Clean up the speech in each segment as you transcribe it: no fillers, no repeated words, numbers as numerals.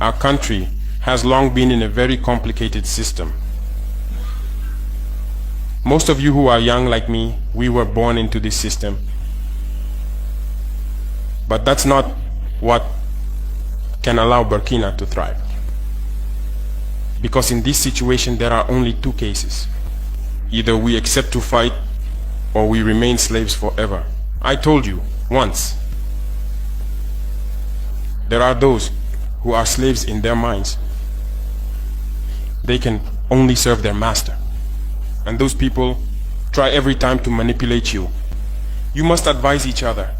our country has long been in a very complicated system. Most of you who are young like me, we were born into this system. But that's not what can allow Burkina to thrive. Because in this situation there are only two cases. Either we accept to fight or we remain slaves forever. I told you once, there are those who are slaves in their minds. They can only serve their master. And those people try every time to manipulate you. You must advise each other.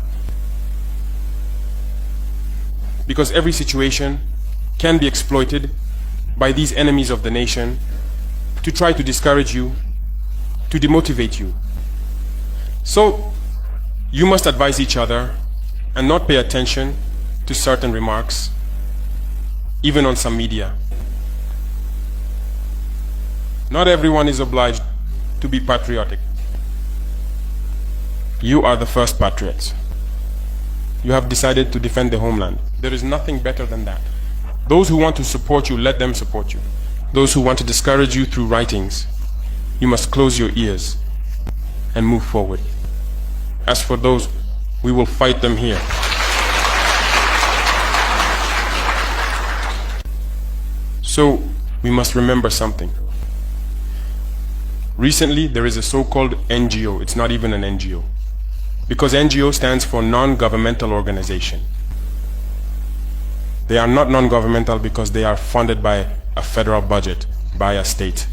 Because every situation can be exploited by these enemies of the nation to try to discourage you, to demotivate you. So you must advise each other and not pay attention to certain remarks, even on some media. Not everyone is obliged to be patriotic. You are the first patriots. You have decided to defend the homeland. There is nothing better than that. Those who want to support you, let them support you. Those who want to discourage you through writings, you must close your ears and move forward. As for those, we will fight them here. So, we must remember something. Recently, there is a so-called NGO. It's not even an NGO. Because NGO stands for non-governmental organization. They are not non-governmental because they are funded by a federal budget, by a state.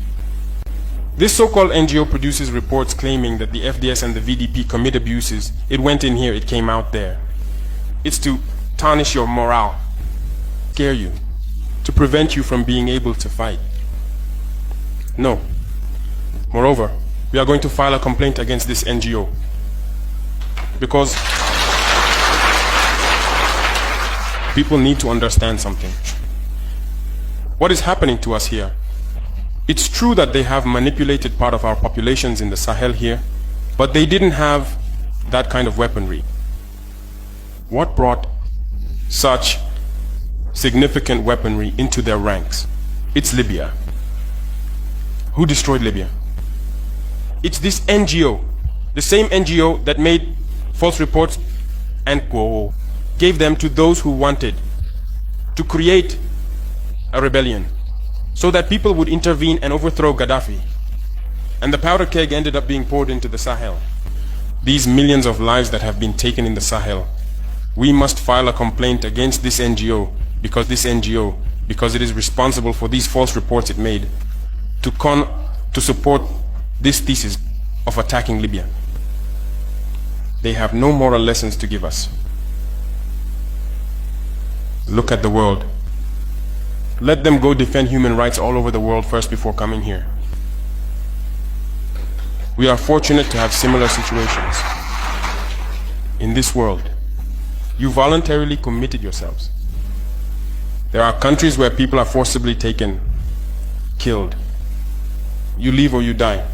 This so-called NGO produces reports claiming that the FDS and the VDP commit abuses. It went in here, it came out there. It's to tarnish your morale, scare you, to prevent you from being able to fight. No. Moreover, we are going to file a complaint against this NGO because people need to understand something. What is happening to us here? It's true that they have manipulated part of our populations in the Sahel here, but they didn't have that kind of weaponry. What brought such significant weaponry into their ranks? It's Libya. Who destroyed Libya? It's this NGO, the same NGO that made false reports and gave them to those who wanted to create a rebellion so that people would intervene and overthrow Gaddafi. And the powder keg ended up being poured into the Sahel. These millions of lives that have been taken in the Sahel, we must file a complaint against this NGO because it is responsible for these false reports it made to support this thesis of attacking Libya. They have no moral lessons to give us. Look at the world. Let them go defend human rights all over the world first before coming here. We are fortunate to have similar situations. In this world, you voluntarily committed yourselves. There are countries where people are forcibly taken, killed. You live or you die.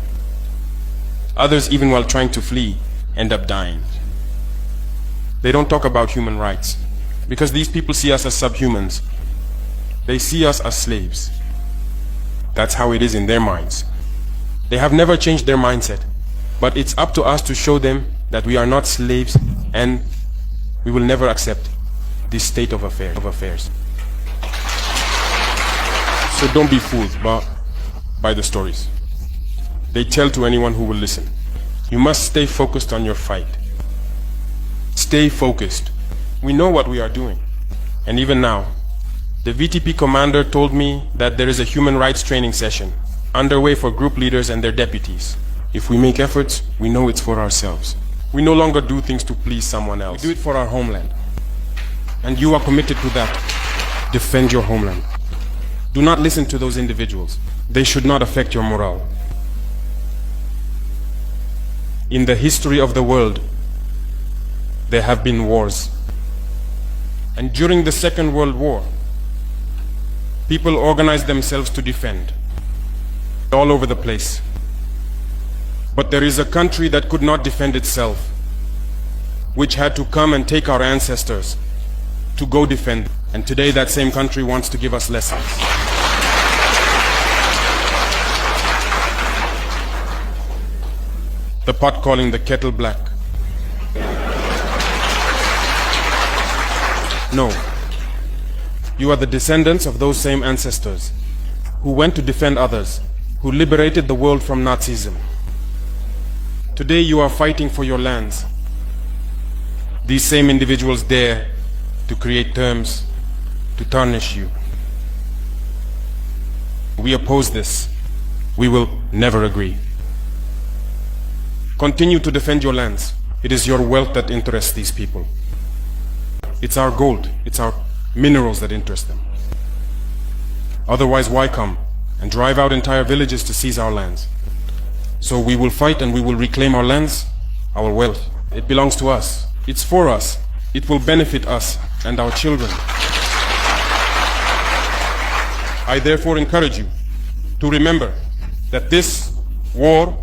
Others, even while trying to flee, end up dying. They don't talk about human rights because these people see us as subhumans. They see us as slaves. That's how it is in their minds. They have never changed their mindset, but it's up to us to show them that we are not slaves and we will never accept this state of affairs. So don't be fooled by the stories. They tell to anyone who will listen. You must stay focused on your fight. Stay focused. We know what we are doing. And even now, the VTP commander told me that there is a human rights training session underway for group leaders and their deputies. If we make efforts, we know it's for ourselves. We no longer do things to please someone else. We do it for our homeland. And you are committed to that. Defend your homeland. Do not listen to those individuals. They should not affect your morale. In the history of the world, there have been wars. And during the Second World War, people organized themselves to defend all over the place. But there is a country that could not defend itself, which had to come and take our ancestors to go defend. And today that same country wants to give us lessons. The pot calling the kettle black. No. You are the descendants of those same ancestors who went to defend others, who liberated the world from Nazism. Today you are fighting for your lands. These same individuals dare to create terms to tarnish you. We oppose this. We will never agree. Continue to defend your lands. It is your wealth that interests these people. It's our gold, it's our minerals that interest them. Otherwise, why come and drive out entire villages to seize our lands? So we will fight and we will reclaim our lands, our wealth. It belongs to us. It's for us. It will benefit us and our children. I therefore encourage you to remember that this war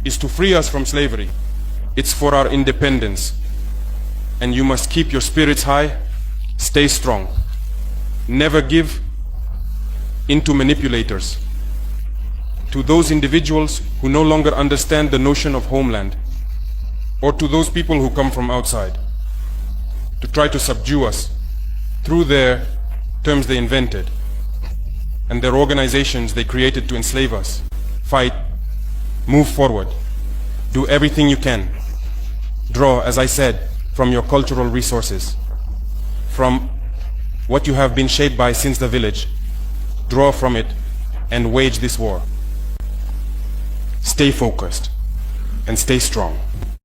is to free us from slavery. It's for our independence. And you must keep your spirits high, stay strong. Never give in to manipulators, to those individuals who no longer understand the notion of homeland, or to those people who come from outside to try to subdue us through their terms they invented and their organizations they created to enslave us. Fight, move forward, do everything you can. Draw, as I said, from your cultural resources, from what you have been shaped by since the village. Draw from it and wage this war. Stay focused and stay strong.